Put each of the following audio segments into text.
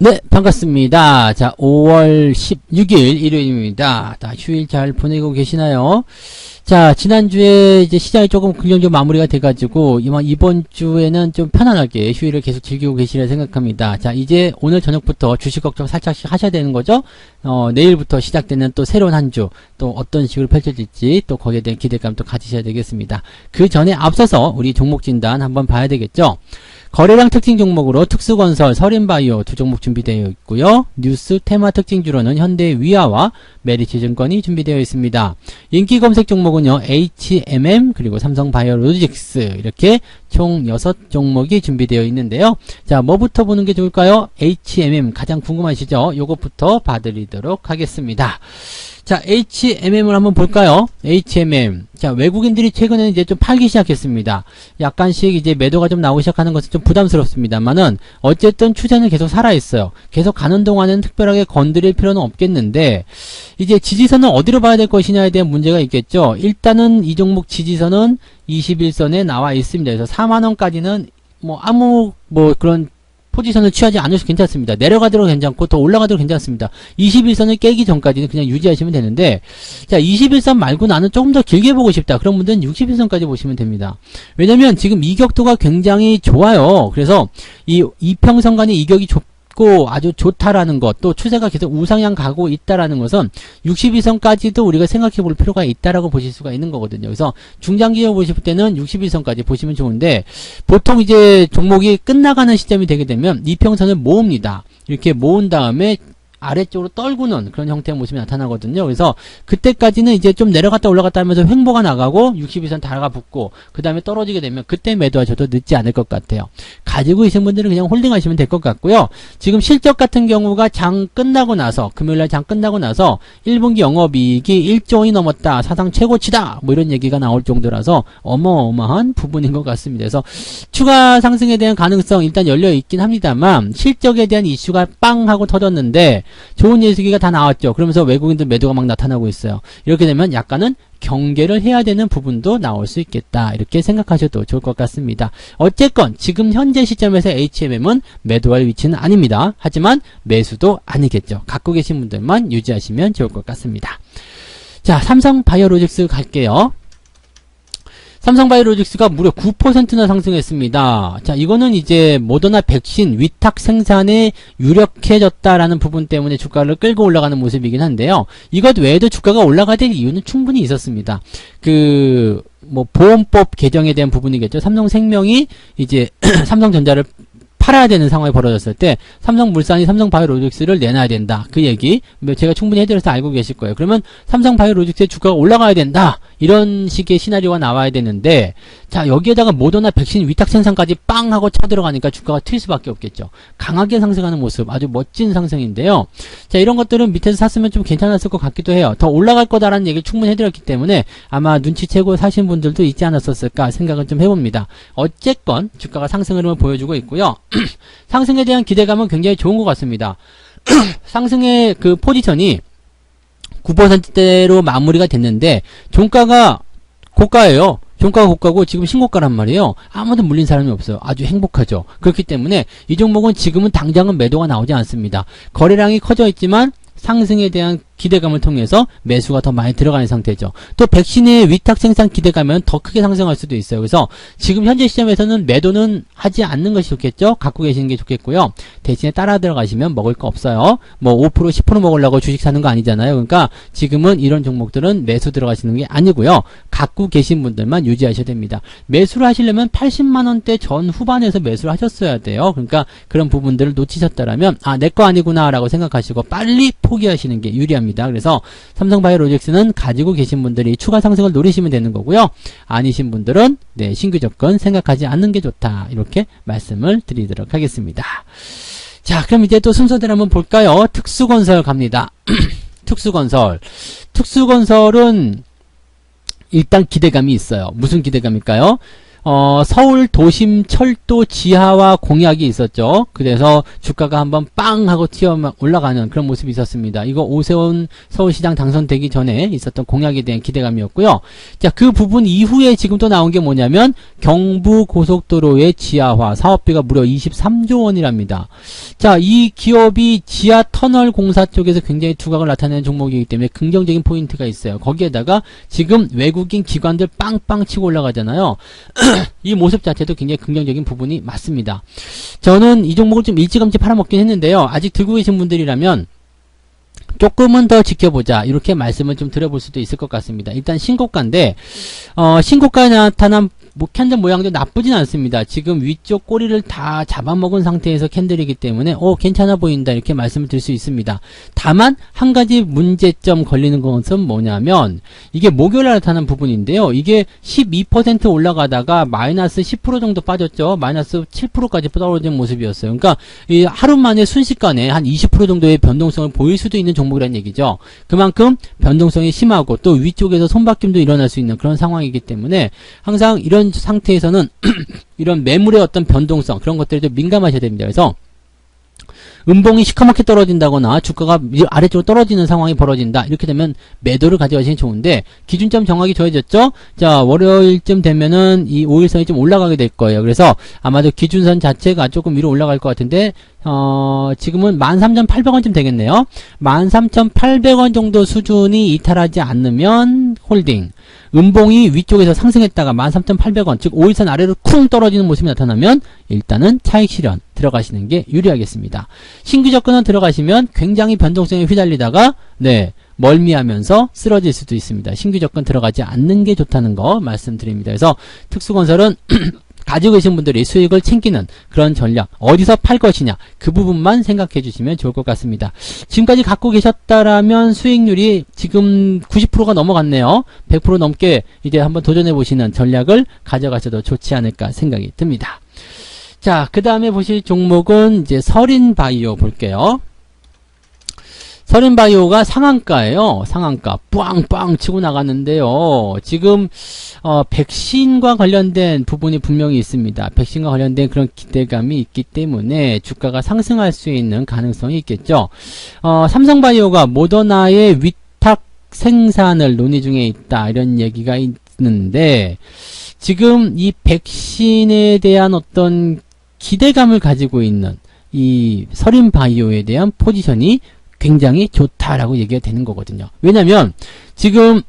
네, 반갑습니다. 자, 5월 16일 일요일입니다. 다 휴일 잘 보내고 계시나요? 자, 지난주에 이제 시장이 조금 긍정적으로 마무리가 돼가지고, 이번 주에는 좀 편안하게 휴일을 계속 즐기고 계시리라 생각합니다. 자, 이제 오늘 저녁부터 주식 걱정 살짝씩 하셔야 되는 거죠? 내일부터 시작되는 또 새로운 한 주, 또 어떤 식으로 펼쳐질지, 또 거기에 대한 기대감도 가지셔야 되겠습니다. 그 전에 앞서서 우리 종목 진단 한번 봐야 되겠죠? 거래량 특징 종목으로 특수건설, 서린바이오 두 종목 준비되어 있고요. 뉴스 테마 특징주로는 현대위아와 메리츠증권이 준비되어 있습니다. 인기 검색 종목은요. HMM 그리고 삼성바이오로직스 이렇게 총 6종목이 준비되어 있는데요. 자, 뭐부터 보는 게 좋을까요? HMM 가장 궁금하시죠? 요것부터 봐드리도록 하겠습니다. 자, HMM을 한번 볼까요? HMM. 자, 외국인들이 최근에 이제 좀 팔기 시작했습니다. 약간씩 이제 매도가 좀 나오기 시작하는 것은 좀 부담스럽습니다만은, 어쨌든 추세는 계속 살아있어요. 계속 가는 동안에는 특별하게 건드릴 필요는 없겠는데, 이제 지지선은 어디로 봐야 될 것이냐에 대한 문제가 있겠죠. 일단은 이 종목 지지선은 21선에 나와 있습니다. 그래서 4만원까지는 그런 포지션을 취하지 않으셔도 괜찮습니다. 내려가도록 괜찮고 더 올라가도록 괜찮습니다. 21선을 깨기 전까지는 그냥 유지하시면 되는데, 자, 21선 말고 나는 조금 더 길게 보고 싶다. 그런 분들은 61선까지 보시면 됩니다. 왜냐면 지금 이격도가 굉장히 좋아요. 그래서 이 이평선 간의 이격이 좁고 아주 좋다라는 것, 또 추세가 계속 우상향 가고 있다라는 것은 62선까지도 우리가 생각해 볼 필요가 있다라고 보실 수가 있는 거거든요. 그래서 중장기적으로 보실 때는 61선까지 보시면 좋은데, 보통 이제 종목이 끝나가는 시점이 되게 되면 이평선을 모읍니다. 이렇게 모은 다음에 아래쪽으로 떨구는 그런 형태의 모습이 나타나거든요. 그래서 그때까지는 이제 좀 내려갔다 올라갔다 하면서 횡보가 나가고 62선 달아붙고 그 다음에 떨어지게 되면 그때 매도하셔도 늦지 않을 것 같아요. 가지고 계신 분들은 그냥 홀딩하시면 될 것 같고요. 지금 실적 같은 경우가 장 끝나고 나서, 금요일날 장 끝나고 나서 1분기 영업이익이 1조 원이 넘었다, 사상 최고치다, 뭐 이런 얘기가 나올 정도라서 어마어마한 부분인 것 같습니다. 그래서 추가 상승에 대한 가능성 일단 열려 있긴 합니다만, 실적에 대한 이슈가 빵 하고 터졌는데 좋은 예수기가 다 나왔죠. 그러면서 외국인들 매도가 막 나타나고 있어요. 이렇게 되면 약간은 경계를 해야 되는 부분도 나올 수 있겠다, 이렇게 생각하셔도 좋을 것 같습니다. 어쨌건 지금 현재 시점에서 HMM은 매도할 위치는 아닙니다. 하지만 매수도 아니겠죠. 갖고 계신 분들만 유지하시면 좋을 것 같습니다. 자, 삼성바이오로직스 갈게요. 삼성바이오로직스가 무려 9%나 상승했습니다. 자, 이거는 이제 모더나 백신 위탁 생산에 유력해졌다라는 부분 때문에 주가를 끌고 올라가는 모습이긴 한데요. 이것 외에도 주가가 올라가야 될 이유는 충분히 있었습니다. 보험법 개정에 대한 부분이겠죠. 삼성생명이 이제 삼성전자를 팔아야 되는 상황이 벌어졌을 때 삼성물산이 삼성바이오로직스를 내놔야 된다. 그 얘기 제가 충분히 해드려서 알고 계실 거예요. 그러면 삼성바이오로직스의 주가가 올라가야 된다, 이런 식의 시나리오가 나와야 되는데, 자, 여기에다가 모더나 백신 위탁 생산까지 빵 하고 쳐들어가니까 주가가 튈 수밖에 없겠죠. 강하게 상승하는 모습, 아주 멋진 상승인데요. 자, 이런 것들은 밑에서 샀으면 좀 괜찮았을 것 같기도 해요. 더 올라갈 거다라는 얘기를 충분히 해드렸기 때문에 아마 눈치채고 사신 분들도 있지 않았었을까 생각을 좀 해봅니다. 어쨌건 주가가 상승 흐름을 보여주고 있고요. 상승에 대한 기대감은 굉장히 좋은 것 같습니다. 상승의 그 포지션이 9%대로 마무리가 됐는데, 종가가 고가예요. 종가가 고가고 지금 신고가란 말이에요. 아무도 물린 사람이 없어요. 아주 행복하죠. 그렇기 때문에 이 종목은 지금은 당장은 매도가 나오지 않습니다. 거래량이 커져 있지만 상승에 대한 기대감을 통해서 매수가 더 많이 들어가는 상태죠. 또 백신의 위탁 생산 기대감은 더 크게 상승할 수도 있어요. 그래서 지금 현재 시점에서는 매도는 하지 않는 것이 좋겠죠. 갖고 계시는 게 좋겠고요. 대신에 따라 들어가시면 먹을 거 없어요. 5% 10% 먹으려고 주식 사는 거 아니잖아요. 그러니까 지금은 이런 종목들은 매수 들어가시는 게 아니고요. 갖고 계신 분들만 유지하셔야 됩니다. 매수를 하시려면 80만원대 전 후반에서 매수를 하셨어야 돼요. 그러니까 그런 부분들을 놓치셨다라면 내 거 아니구나 라고 생각하시고 빨리 포기하시는 게 유리합니다. 그래서 삼성바이오로직스는 가지고 계신 분들이 추가 상승을 노리시면 되는 거고요. 아니신 분들은 신규 접근 생각하지 않는 게 좋다, 이렇게 말씀을 드리도록 하겠습니다. 자, 그럼 이제 또 순서대로 한번 볼까요? 특수건설 갑니다. 특수건설은 일단 기대감이 있어요. 무슨 기대감일까요? 서울 도심 철도 지하화 공약이 있었죠. 그래서 주가가 한번 빵 하고 튀어 올라가는 그런 모습이 있었습니다. 이거 오세훈 서울시장 당선되기 전에 있었던 공약에 대한 기대감이었고요. 자, 그 부분 이후에 지금 또 나온 게 뭐냐면 경부고속도로의 지하화 사업비가 무려 23조 원이랍니다. 자, 이 기업이 지하 터널 공사 쪽에서 굉장히 두각을 나타내는 종목이기 때문에 긍정적인 포인트가 있어요. 거기에다가 지금 외국인 기관들 빵빵 치고 올라가잖아요. 이 모습 자체도 굉장히 긍정적인 부분이 맞습니다. 저는 이 종목을 좀 일찌감치 팔아먹긴 했는데요. 아직 들고 계신 분들이라면 조금은 더 지켜보자 이렇게 말씀을 좀 드려볼 수도 있을 것 같습니다. 일단 신고가인데 신고가에 나타난 캔들 모양도 나쁘진 않습니다. 지금 위쪽 꼬리를 다 잡아먹은 상태에서 캔들이기 때문에 괜찮아 보인다 이렇게 말씀을 드릴 수 있습니다. 다만 한 가지 문제점 걸리는 것은 뭐냐면 이게 목요일에 나타난 부분인데요. 이게 12% 올라가다가 마이너스 10% 정도 빠졌죠. 마이너스 7%까지 떨어진 모습이었어요. 그러니까 이 하루 만에 순식간에 한 20% 정도의 변동성을 보일 수도 있는 종목이라는 얘기죠. 그만큼 변동성이 심하고 또 위쪽에서 손바뀜도 일어날 수 있는 그런 상황이기 때문에 항상 이런 상태에서는 이런 매물의 어떤 변동성 그런 것들에 좀 민감하셔야 됩니다. 그래서 음봉이 시커멓게 떨어진다거나 주가가 아래쪽으로 떨어지는 상황이 벌어진다 이렇게 되면 매도를 가져가시면 좋은데 기준점 정확히 정해졌죠. 자, 월요일쯤 되면은 이 5일선이 좀 올라가게 될 거예요. 그래서 아마도 기준선 자체가 조금 위로 올라갈 것 같은데 지금은 13,800원쯤 되겠네요. 13,800원 정도 수준이 이탈하지 않으면 홀딩, 음봉이 위쪽에서 상승했다가 13,800원 즉 5일선 아래로 쿵 떨어지는 모습이 나타나면 일단은 차익 실현 들어가시는 게 유리하겠습니다. 신규 접근은 들어가시면 굉장히 변동성에 휘달리다가 멀미하면서 쓰러질 수도 있습니다. 신규 접근 들어가지 않는 게 좋다는 거 말씀드립니다. 그래서 특수건설은 가지고 계신 분들이 수익을 챙기는 그런 전략, 어디서 팔 것이냐 그 부분만 생각해 주시면 좋을 것 같습니다. 지금까지 갖고 계셨다라면 수익률이 지금 90%가 넘어갔네요. 100% 넘게 이제 한번 도전해 보시는 전략을 가져가셔도 좋지 않을까 생각이 듭니다. 자, 그 다음에 보실 종목은 이제 서린바이오 볼게요. 서린바이오가 상한가예요. 상한가 빵빵 치고 나갔는데요. 지금 백신과 관련된 부분이 분명히 있습니다. 백신과 관련된 그런 기대감이 있기 때문에 주가가 상승할 수 있는 가능성이 있겠죠. 삼성바이오가 모더나의 위탁 생산을 논의 중에 있다 이런 얘기가 있는데 지금 이 백신에 대한 어떤 기대감을 가지고 있는 이 서린바이오에 대한 포지션이 굉장히 좋다라고 얘기가 되는 거거든요. 왜냐면 지금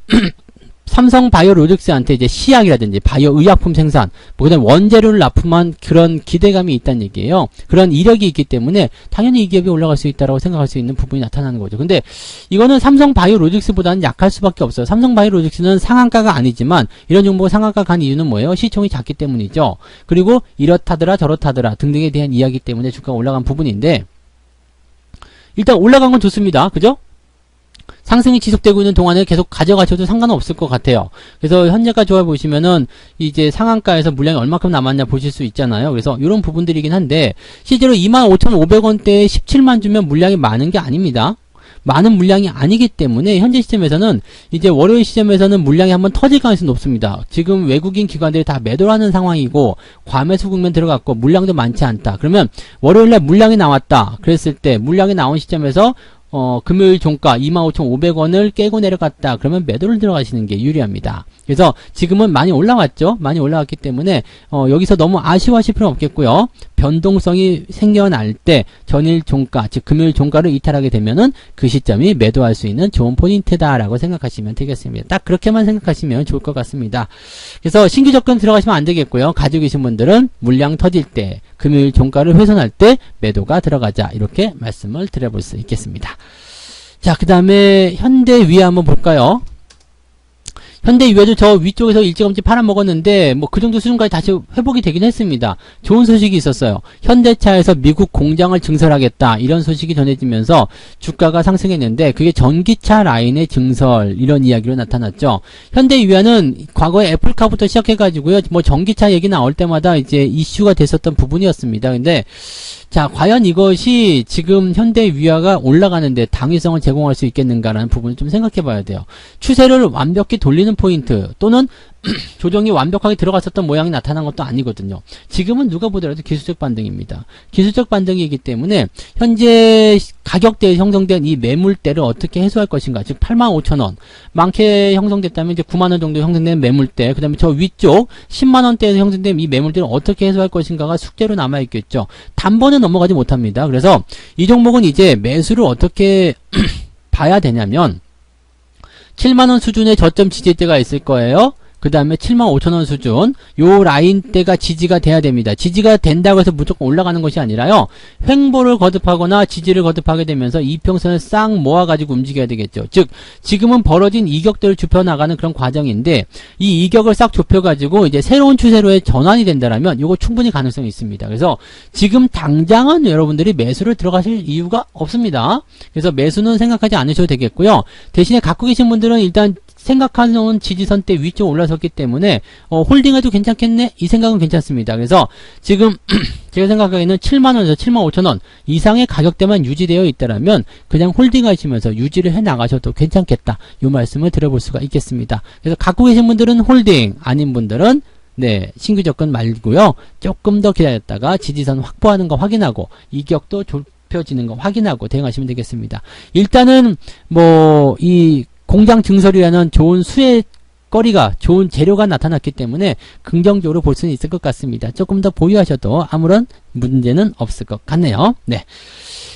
삼성 바이오로직스한테 이제 시약이라든지 바이오 의약품 생산, 그다음 원재료를 납품한 그런 기대감이 있다는 얘기예요. 그런 이력이 있기 때문에 당연히 이 기업이 올라갈 수 있다라고 생각할 수 있는 부분이 나타나는 거죠. 근데 이거는 삼성 바이오로직스보다는 약할 수밖에 없어요. 삼성 바이오로직스는 상한가가 아니지만 이런 종목이 상한가 간 이유는 뭐예요? 시총이 작기 때문이죠. 그리고 이렇다더라 저렇다더라 등등에 대한 이야기 때문에 주가가 올라간 부분인데 일단 올라간 건 좋습니다. 그죠? 상승이 지속되고 있는 동안에 계속 가져가셔도 상관은 없을 것 같아요. 그래서 현재가 좋아 보시면은 이제 상한가에서 물량이 얼마큼 남았냐 보실 수 있잖아요. 그래서 이런 부분들이긴 한데 실제로 25,500원대에 17만 주면 물량이 많은 게 아닙니다. 많은 물량이 아니기 때문에 현재 시점에서는 이제 월요일 시점에서는 물량이 한번 터질 가능성이 높습니다. 지금 외국인 기관들이 다 매도를 하는 상황이고 과매수 국면 들어갔고 물량도 많지 않다. 그러면 월요일날 물량이 나왔다. 그랬을 때 물량이 나온 시점에서 금요일 종가 25,500원을 깨고 내려갔다. 그러면 매도를 들어가시는 게 유리합니다. 그래서 지금은 많이 올라왔죠. 많이 올라왔기 때문에 여기서 너무 아쉬워하실 필요는 없겠고요. 변동성이 생겨날 때 전일 종가, 즉 금요일 종가를 이탈하게 되면은 그 시점이 매도할 수 있는 좋은 포인트다라고 생각하시면 되겠습니다. 딱 그렇게만 생각하시면 좋을 것 같습니다. 그래서 신규 접근 들어가시면 안 되겠고요. 가지고 계신 분들은 물량 터질 때, 금요일 종가를 훼손할 때 매도가 들어가자 이렇게 말씀을 드려볼 수 있겠습니다. 자, 그 다음에 현대위아 한번 볼까요? 현대위아도 저 위쪽에서 일찌감치 팔아먹었는데 뭐 그 정도 수준까지 다시 회복이 되긴 했습니다. 좋은 소식이 있었어요. 현대차에서 미국 공장을 증설하겠다 이런 소식이 전해지면서 주가가 상승했는데 그게 전기차 라인의 증설 이런 이야기로 나타났죠. 현대위아는 과거에 애플카부터 시작해가지고요 뭐 전기차 얘기 나올 때마다 이제 이슈가 됐었던 부분이었습니다. 근데 자, 과연 이것이 지금 현대위아가 올라가는데 당위성을 제공할 수 있겠는가라는 부분을 좀 생각해 봐야 돼요. 추세를 완벽히 돌리는 포인트 또는 조정이 완벽하게 들어갔었던 모양이 나타난 것도 아니거든요. 지금은 누가 보더라도 기술적 반등입니다. 기술적 반등이기 때문에 현재 가격대에 형성된 이 매물대를 어떻게 해소할 것인가. 즉 85,000원 많게 형성됐다면 이제 9만원 정도 형성된 매물대, 그 다음에 저 위쪽 10만원대에서 형성된 이 매물대를 어떻게 해소할 것인가가 숙제로 남아있겠죠. 단번에 넘어가지 못합니다. 그래서 이 종목은 이제 매수를 어떻게 봐야 되냐면 7만원 수준의 저점 지지대가 있을 거예요. 그 다음에 75,000원 수준 요 라인대가 지지가 돼야 됩니다. 지지가 된다고 해서 무조건 올라가는 것이 아니라요. 횡보를 거듭하거나 지지를 거듭하게 되면서 이평선을 싹 모아가지고 움직여야 되겠죠. 즉 지금은 벌어진 이격들을 좁혀나가는 그런 과정인데 이 이격을 싹 좁혀가지고 이제 새로운 추세로의 전환이 된다라면 요거 충분히 가능성이 있습니다. 그래서 지금 당장은 여러분들이 매수를 들어가실 이유가 없습니다. 그래서 매수는 생각하지 않으셔도 되겠고요. 대신에 갖고 계신 분들은 일단 생각하는 지지선대 위쪽 올라섰기 때문에 홀딩해도 괜찮겠네? 이 생각은 괜찮습니다. 그래서 지금 제가 생각하기에는 7만원에서 75,000원 이상의 가격대만 유지되어 있다라면 그냥 홀딩하시면서 유지를 해 나가셔도 괜찮겠다. 이 말씀을 드려볼 수가 있겠습니다. 그래서 갖고 계신 분들은 홀딩, 아닌 분들은 네, 신규 접근 말고요. 조금 더 기다렸다가 지지선 확보하는 거 확인하고 이격도 좁혀지는 거 확인하고 대응하시면 되겠습니다. 일단은 이 공장 증설이라는 좋은 수혜거리가, 좋은 재료가 나타났기 때문에 긍정적으로 볼 수는 있을 것 같습니다. 조금 더 보유하셔도 아무런 문제는 없을 것 같네요. 네.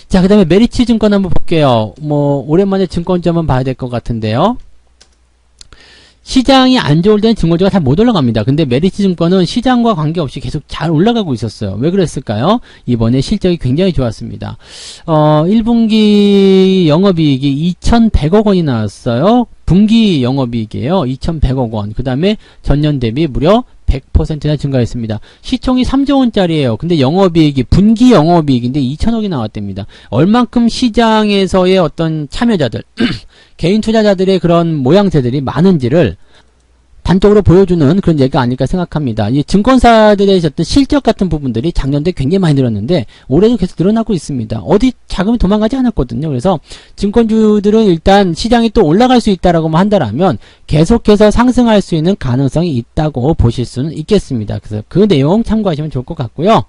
자, 그 다음에 메리츠 증권 한번 볼게요. 오랜만에 증권주 한번 봐야 될 것 같은데요. 시장이 안 좋을 때는 증권주가 잘 못 올라갑니다. 근데 메리츠 증권은 시장과 관계없이 계속 잘 올라가고 있었어요. 왜 그랬을까요? 이번에 실적이 굉장히 좋았습니다. 1분기 영업이익이 2,100억 원이 나왔어요. 분기 영업이익이에요. 2,100억 원. 그 다음에 전년 대비 무려 100%나 증가했습니다. 시총이 3조 원짜리예요. 근데 영업이익이 분기 영업이익인데 2,000억이 나왔답니다. 얼만큼 시장에서의 어떤 참여자들 개인 투자자들의 그런 모양새들이 많은지를 단적으로 보여주는 그런 얘기가 아닐까 생각합니다. 이 증권사들의 어떤 실적 같은 부분들이 작년도에 굉장히 많이 늘었는데 올해도 계속 늘어나고 있습니다. 어디 자금이 도망가지 않았거든요. 그래서 증권주들은 일단 시장이 또 올라갈 수 있다라고 한다라면 계속해서 상승할 수 있는 가능성이 있다고 보실 수는 있겠습니다. 그래서 그 내용 참고하시면 좋을 것 같고요.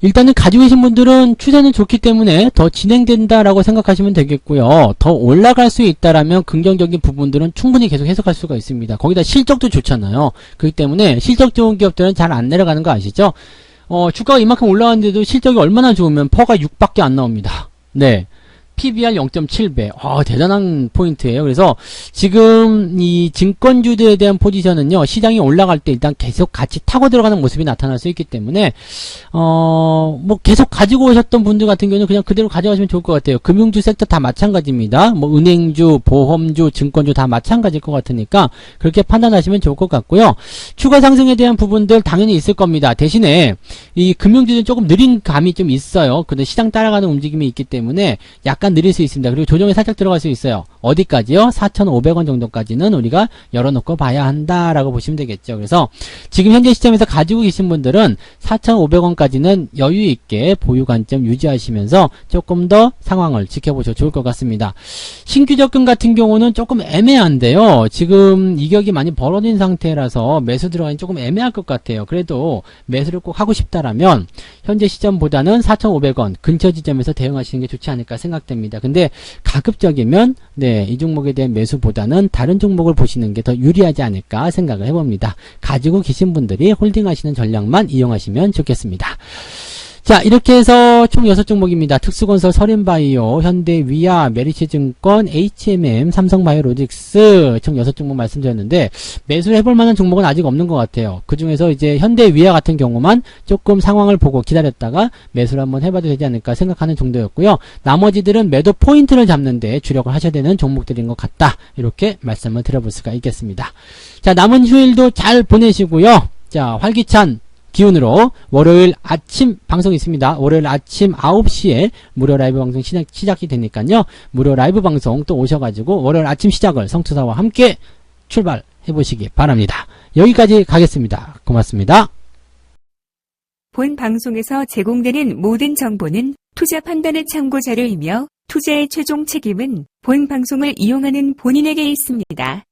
일단은 가지고 계신 분들은 추세는 좋기 때문에 더 진행된다라고 생각하시면 되겠고요. 더 올라갈 수 있다라면 긍정적인 부분들은 충분히 계속 해석할 수가 있습니다. 거기다 실적도 좋잖아요. 그렇기 때문에 실적 좋은 기업들은 잘 안 내려가는 거 아시죠? 주가가 이만큼 올라왔는데도 실적이 얼마나 좋으면 퍼가 6밖에 안 나옵니다. 네. PBR 0.7배. 대단한 포인트예요. 그래서 지금 이 증권주들에 대한 포지션은요, 시장이 올라갈 때 일단 계속 같이 타고 들어가는 모습이 나타날 수 있기 때문에, 계속 가지고 오셨던 분들 같은 경우는 그냥 그대로 가져가시면 좋을 것 같아요. 금융주 섹터 다 마찬가지입니다. 은행주, 보험주, 증권주 다 마찬가지일 것 같으니까 그렇게 판단하시면 좋을 것 같고요. 추가 상승에 대한 부분들 당연히 있을 겁니다. 대신에 이 금융주는 조금 느린 감이 좀 있어요. 근데 시장 따라가는 움직임이 있기 때문에 약간 느릴 수 있습니다. 그리고 조정에 살짝 들어갈 수 있어요. 어디까지요? 4,500원 정도까지는 우리가 열어놓고 봐야 한다라고 보시면 되겠죠. 그래서 지금 현재 시점에서 가지고 계신 분들은 4,500원까지는 여유 있게 보유 관점 유지하시면서 조금 더 상황을 지켜보셔도 좋을 것 같습니다. 신규 접근 같은 경우는 조금 애매한데요. 지금 이격이 많이 벌어진 상태라서 매수 들어가기 조금 애매할 것 같아요. 그래도 매수를 꼭 하고 싶다라면 현재 시점보다는 4,500원 근처 지점에서 대응하시는 게 좋지 않을까 생각됩니다. 근데 가급적이면 이 종목에 대한 매수보다는 다른 종목을 보시는 게 더 유리하지 않을까 생각을 해봅니다. 가지고 계신 분들이 홀딩하시는 전략만 이용하시면 좋겠습니다. 자, 이렇게 해서 총 6종목입니다. 특수건설, 서린바이오, 현대위아, 메리츠증권, HMM, 삼성바이오로직스 총 6종목 말씀드렸는데 매수를 해볼 만한 종목은 아직 없는 것 같아요. 그 중에서 이제 현대위아 같은 경우만 조금 상황을 보고 기다렸다가 매수를 한번 해봐도 되지 않을까 생각하는 정도였고요. 나머지들은 매도 포인트를 잡는데 주력을 하셔야 되는 종목들인 것 같다. 이렇게 말씀을 드려볼 수가 있겠습니다. 자, 남은 휴일도 잘 보내시고요. 자, 활기찬 기운으로 월요일 아침 방송 있습니다. 월요일 아침 9시에 무료 라이브 방송 시작이 되니까요. 무료 라이브 방송 또 오셔가지고 월요일 아침 시작을 성투사와 함께 출발해 보시기 바랍니다. 여기까지 가겠습니다. 고맙습니다. 본 방송에서 제공되는 모든 정보는 투자 판단의 참고 자료이며 투자의 최종 책임은 본 방송을 이용하는 본인에게 있습니다.